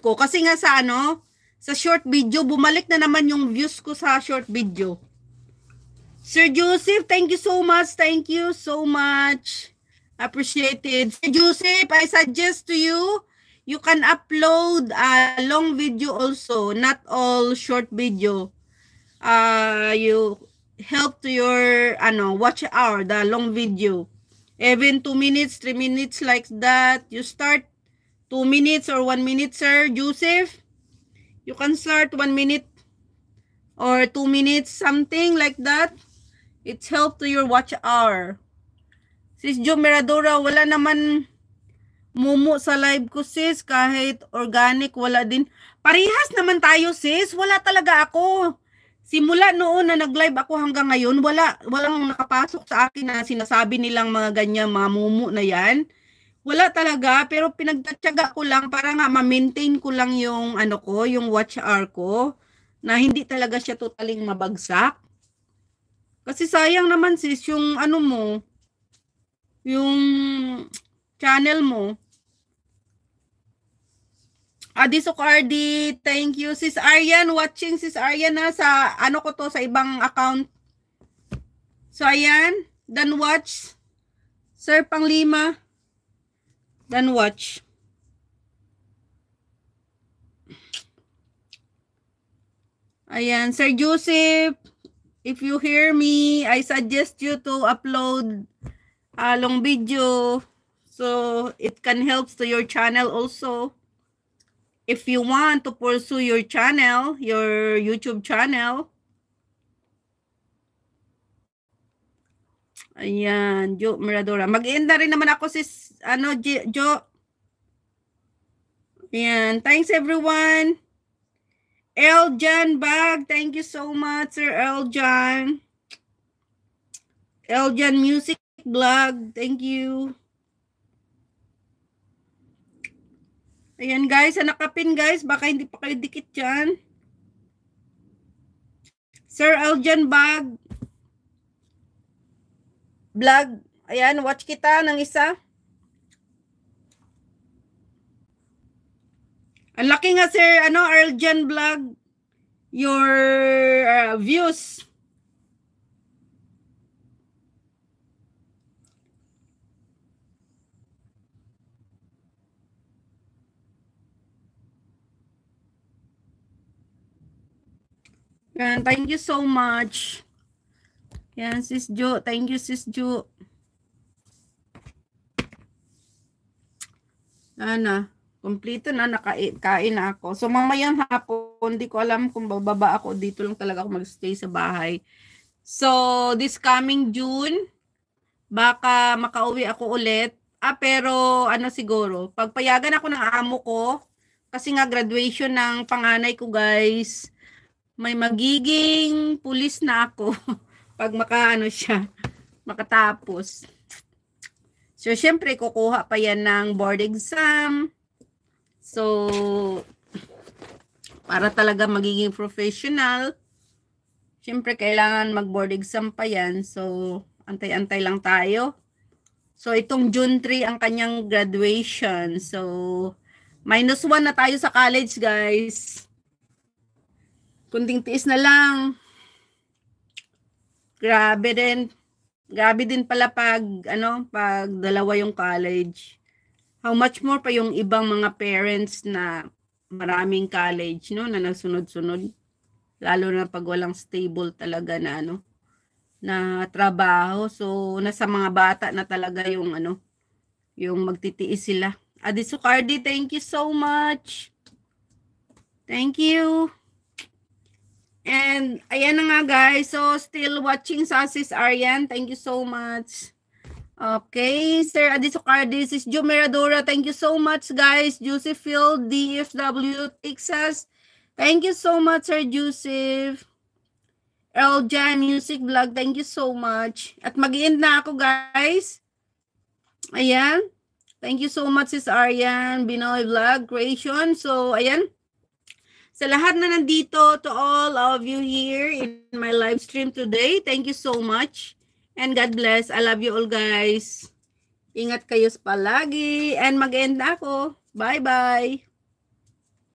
ko. Kasi nga sa sa short video, bumalik na naman yung views ko sa short video. Sir Joseph, thank you so much. Thank you so much. Appreciated. Sir Joseph, I suggest to you, you can upload a long video also, not all short video. You help to your watch hour, the long video. Even 2 minutes, 3 minutes like that. You start 2 minutes or 1 minute, Sir Joseph. You can start 1 minute or 2 minutes, something like that. It's help to your watch hour. Sis Jo Miradora, wala naman mumu sa live ko, sis. Kahit organic, wala din. Parehas naman tayo, sis. Wala talaga ako. Simula noon na nag-live ako hanggang ngayon, walang nakapasok sa akin na sinasabi nilang mga ganyan, mga mumu na yan. Wala talaga, pero pinagtatyaga ko lang para nga ma-maintain ko lang yung yung watch hour ko na hindi talaga siya totaling mabagsak. Kasi sayang naman sis yung mo, yung channel mo. Adiso Cardi, thank you. Sis Arian, watching sis Arian na sa ko to, sa ibang account. So ayan, dan watch. Sir Panglima, dan watch. Ayan, Sir Joseph, if you hear me, I suggest you to upload a long video so it can help to your channel also. If you want to pursue your channel, your YouTube channel. Ayan, Jo Miradora. Mag-end na rin naman ako sis, Jo. Ayan, thanks everyone. Eljan Bag, thank you so much, Sir Eljan. Eljan Music Blog, thank you. Ayan guys, nakapin guys, baka hindi pa kayo dikit dyan. Sir Eljan Bag Vlog, ayan, watch kita ng isa. Ang laki nga Sir, Eljan Vlog, your views. Yan, thank you so much. Yan, Sis Jo. Thank you, Sis Jo. Kompleto na, nakain na ako. So, mamayang hapon, hindi ko alam kung bababa ako. Dito lang talaga ako mag-stay sa bahay. So, this coming June, baka makauwi ako ulit. Pero siguro, pagpayagan ako ng amo ko, kasi nga graduation ng panganay ko, guys, may magiging pulis na ako pag makatapos. So, syempre, kukuha pa yan ng board exam. So, para talaga magiging professional, syempre, kailangan mag-board exam pa yan. So, antay-antay lang tayo. So, itong June 3 ang kanyang graduation. So, -1 na tayo sa college, guys. Kunding tiis na lang. Grabe din pala pag dalawa yung college. How much more pa yung ibang mga parents na maraming college, no, na nasunod-sunod. Lalo na pag walang stable talaga na na trabaho. So nasa mga bata na talaga yung yung magtitiis sila. Adiso Cardi, thank you so much. Thank you. And ayan na nga guys, so still watching sa Sis Arian, thank you so much. Okay, Sir Adiso Cardi, Sis Jo Miradora, thank you so much guys. Joseph Field, DFW, Texas, thank you so much Sir Joseph. Eljan Music Vlog, thank you so much. At mag-end na ako guys. Ayan, thank you so much Sis Arian, Binoy Vlog Creation. So ayan, sa lahat na nandito, to all of you here in my live stream today, thank you so much. And God bless. I love you all, guys. Ingat kayo palagi. And mag-end na ako. Bye-bye.